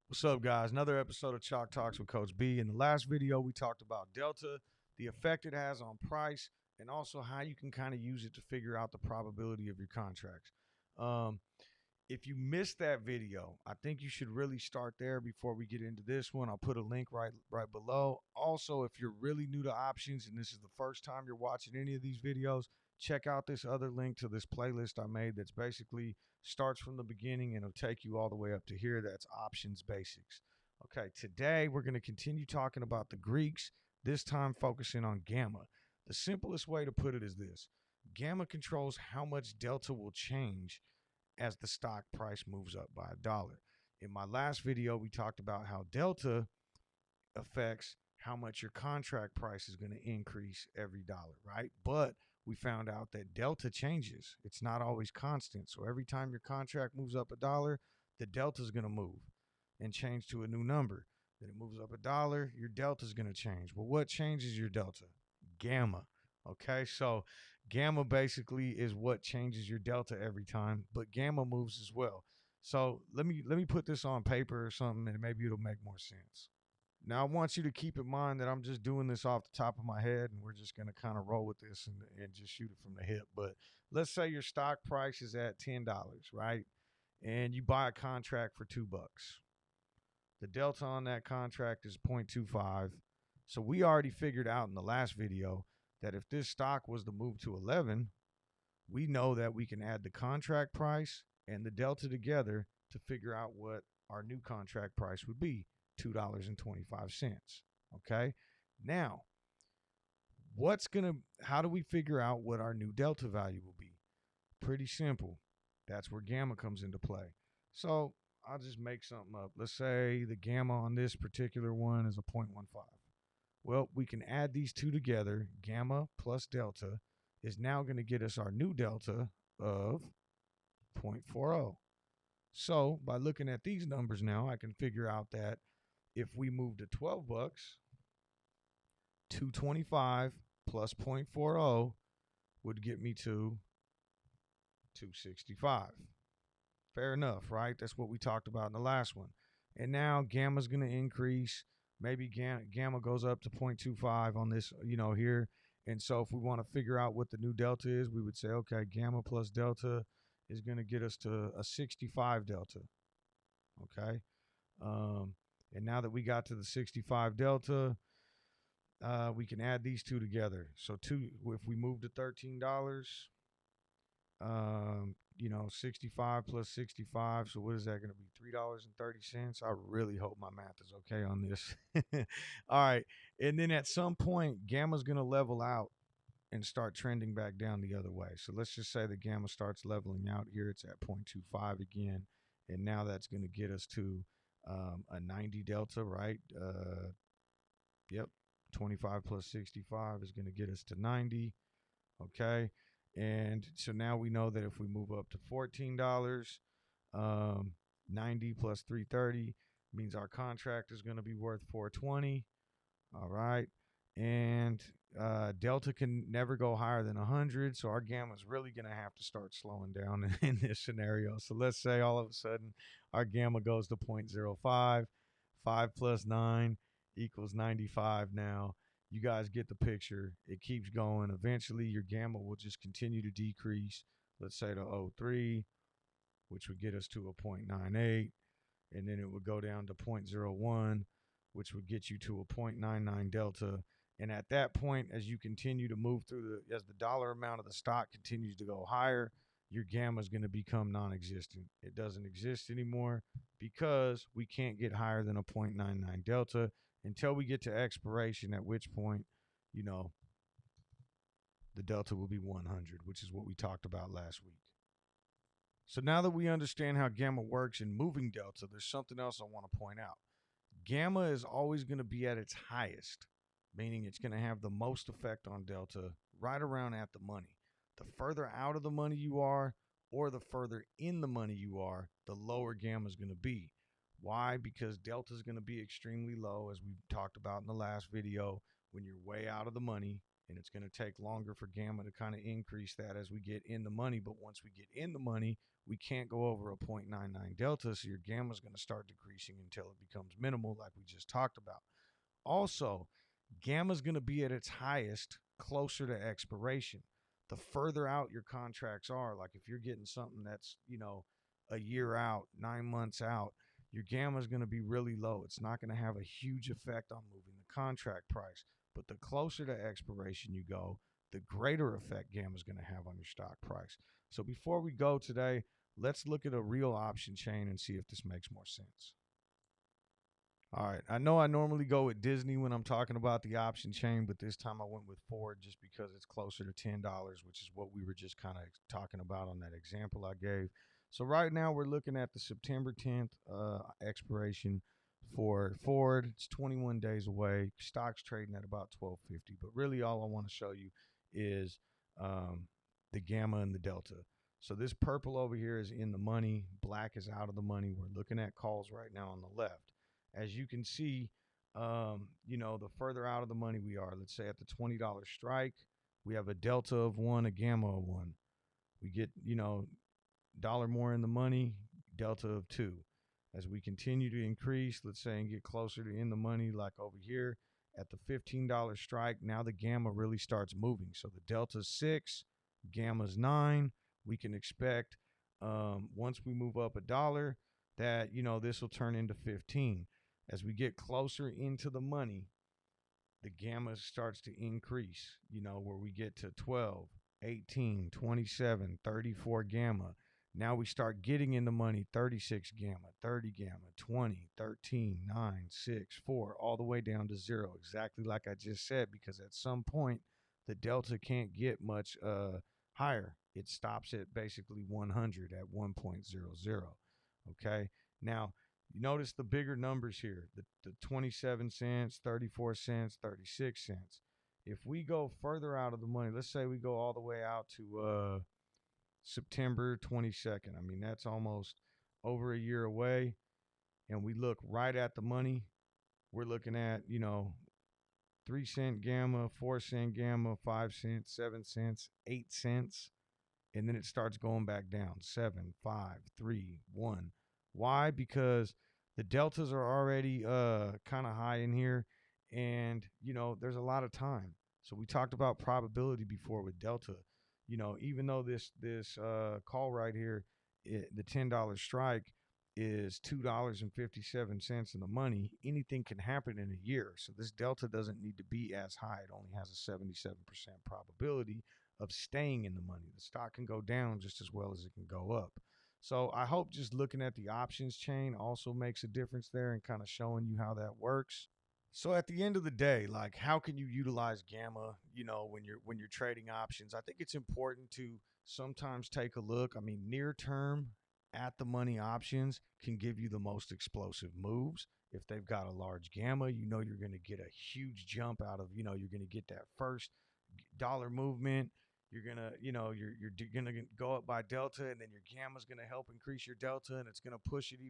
What's up, guys? Another episode of Chalk Talks with Coach B. In the last video, we talked about Delta, the effect it has on price, and also how you can kind of use it to figure out the probability of your contracts. Um, if you missed that video, I think you should really start there before we get into this one. I'll put a link right below. Also, if you're really new to options and this is the first time you're watching any of these videos, check out this other link to this playlist I made that's basically starts from the beginning and it'll take you all the way up to here. That's options basics. Okay, today we're going to continue talking about the Greeks, this time focusing on gamma. The simplest way to put it is this: gamma controls how much delta will change as the stock price moves up by $1. In my last video, we talked about how delta affects how much your contract price is going to increase every dollar, right? But we found out that delta changes. It's not always constant. So every time your contract moves up $1, the delta is going to move and change to a new number. Then it moves up $1, your delta is going to change. Well, what changes your delta? Gamma. Okay, so gamma basically is what changes your delta every time, but gamma moves as well. So let me put this on paper or something, and maybe it'll make more sense. Now, I want you to keep in mind that I'm just doing this off the top of my head, and we're just going to kind of roll with this and just shoot it from the hip. But let's say your stock price is at $10, right? And you buy a contract for $2. The delta on that contract is 0.25. So we already figured out in the last video that if this stock was to move to 11, we know that we can add the contract price and the delta together to figure out what our new contract price would be, $2.25. Okay. Now, how do we figure out what our new delta value will be? Pretty simple. That's where gamma comes into play. So I'll just make something up. Let's say the gamma on this particular one is a 0.15. Well, we can add these two together. Gamma plus delta is now going to get us our new delta of 0.40. So by looking at these numbers now, I can figure out that if we move to $12, 225 plus 0.40 would get me to 265. Fair enough, right? That's what we talked about in the last one. And now gamma's going to increase. Maybe gamma goes up to 0.25 on this, here. And so if we want to figure out what the new delta is, we would say, okay, gamma plus delta is going to get us to a 65 delta. Okay. And now that we got to the 65 delta, we can add these two together. So if we move to $13, 65 plus 65. So what is that going to be? $3.30. I really hope my math is okay on this. All right. And then at some point, gamma's going to level out and start trending back down the other way. So let's just say the gamma starts leveling out here. It's at 0.25 again. And now that's going to get us to a 90 delta, right? Yep. 25 plus 65 is going to get us to 90. Okay. And so now we know that if we move up to $14, 90 plus 330 means our contract is going to be worth 420. All right. And delta can never go higher than 100. So our gamma is really going to have to start slowing down in this scenario. So let's say all of a sudden our gamma goes to 0.05. 5 plus 9 equals 95 now. You guys get the picture. It keeps going. Eventually, your gamma will just continue to decrease. Let's say to 0.03, which would get us to a 0.98. And then it would go down to 0.01, which would get you to a 0.99 delta. And at that point, as you continue to move through as the dollar amount of the stock continues to go higher, your gamma is going to become non-existent. It doesn't exist anymore because we can't get higher than a 0.99 delta until we get to expiration, at which point, the delta will be 100, which is what we talked about last week. So now that we understand how gamma works in moving delta, there's something else I want to point out. Gamma is always going to be at its highest, meaning it's going to have the most effect on delta right around at the money. The further out of the money you are, or the further in the money you are, the lower gamma is going to be. Why? Because delta is going to be extremely low, as we talked about in the last video. When you're way out of the money, And it's going to take longer for gamma to kind of increase that as we get in the money. But once we get in the money, we can't go over a 0.99 delta. So your gamma is going to start decreasing until it becomes minimal, like we just talked about. Also, gamma is going to be at its highest closer to expiration. The further out your contracts are, like if you're getting something that's, a year out, 9 months out, your gamma is going to be really low. It's not going to have a huge effect on moving the contract price. But the closer to expiration you go, the greater effect gamma is going to have on your stock price. So before we go today, let's look at a real option chain and see if this makes more sense. All right. I know I normally go with Disney when I'm talking about the option chain, but this time I went with Ford just because it's closer to $10, which is what we were just kind of talking about on that example I gave. So right now we're looking at the September 10th expiration for Ford. It's 21 days away. Stock's trading at about 12.50. But really all I want to show you is the gamma and the delta. So this purple over here is in the money. Black is out of the money. We're looking at calls right now on the left. As you can see, the further out of the money we are, let's say at the $20 strike, we have a delta of 1, a gamma of 1. We get, dollar more in the money, delta of 2. As we continue to increase, let's say, and get closer to in the money, like over here at the $15 strike, now the gamma really starts moving. So the delta's 6, gamma's 9. We can expect once we move up $1 that, this will turn into 15. As we get closer into the money, the gamma starts to increase, where we get to 12, 18, 27, 34 gamma. Now we start getting in the money, 36 gamma, 30 gamma, 20, 13, 9, 6, 4, all the way down to 0, exactly like I just said, because at some point, the delta can't get much higher. It stops at basically 100 at 1.00, okay? Now, you notice the bigger numbers here, the 27 cents, 34 cents, 36 cents. If we go further out of the money, let's say we go all the way out to September 22nd. I mean, that's almost over a year away. And we look right at the money. We're looking at, 3-cent gamma, 4-cent gamma, 5 cents, 7 cents, 8 cents. And then it starts going back down. 7, 5, 3, 1. Why? Because the deltas are already kind of high in here, and there's a lot of time. So we talked about probability before with delta. Even though this call right here, the $10 strike is $2.57 in the money, anything can happen in a year. So this delta doesn't need to be as high. It only has a 77% probability of staying in the money. The stock can go down just as well as it can go up. So I hope just looking at the options chain also makes a difference there and kind of showing you how that works. So at the end of the day, like, how can you utilize gamma, when you're trading options? I think it's important to sometimes take a look. I mean, near term at the money options can give you the most explosive moves. If they've got a large gamma, you're going to get a huge jump out of, you're going to get that first dollar movement. You're gonna, you're gonna go up by delta, and then your gamma is gonna help increase your delta, and it's gonna push it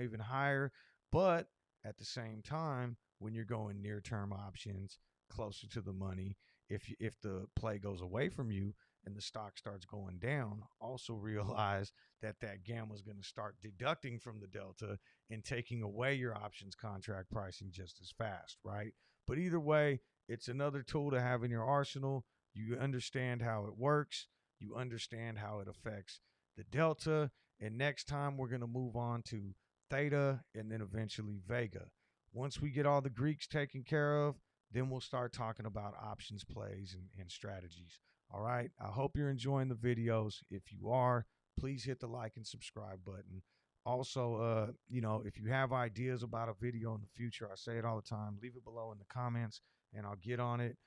even higher. But at the same time, when you're going near term options closer to the money, if the play goes away from you and the stock starts going down, also realize that gamma is going to start deducting from the delta and taking away your options contract pricing just as fast, right? But either way, it's another tool to have in your arsenal. You understand how it works. You understand how it affects the delta. And next time we're going to move on to theta and then eventually vega. Once we get all the Greeks taken care of, then we'll start talking about options plays and strategies. All right. I hope you're enjoying the videos. If you are, please hit the like and subscribe button. Also, if you have ideas about a video in the future, I say it all the time, leave it below in the comments and I'll get on it.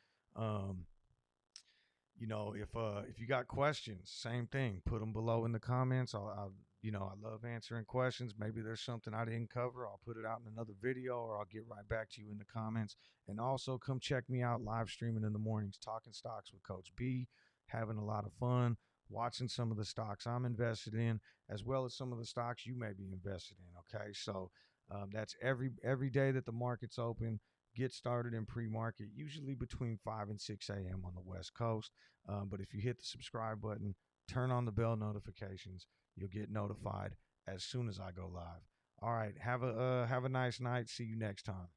If you got questions, same thing, put them below in the comments. I love answering questions. Maybe there's something I didn't cover. I'll put it out in another video, or I'll get right back to you in the comments. And also come check me out live streaming in the mornings, Talking Stocks with Coach B, having a lot of fun, watching some of the stocks I'm invested in, as well as some of the stocks you may be invested in. Okay. So that's every day that the market's open. get started in pre-market, usually between 5 and 6 a.m. on the West Coast. But if you hit the subscribe button, turn on the bell notifications, you'll get notified as soon as I go live. All right, have a nice night. See you next time.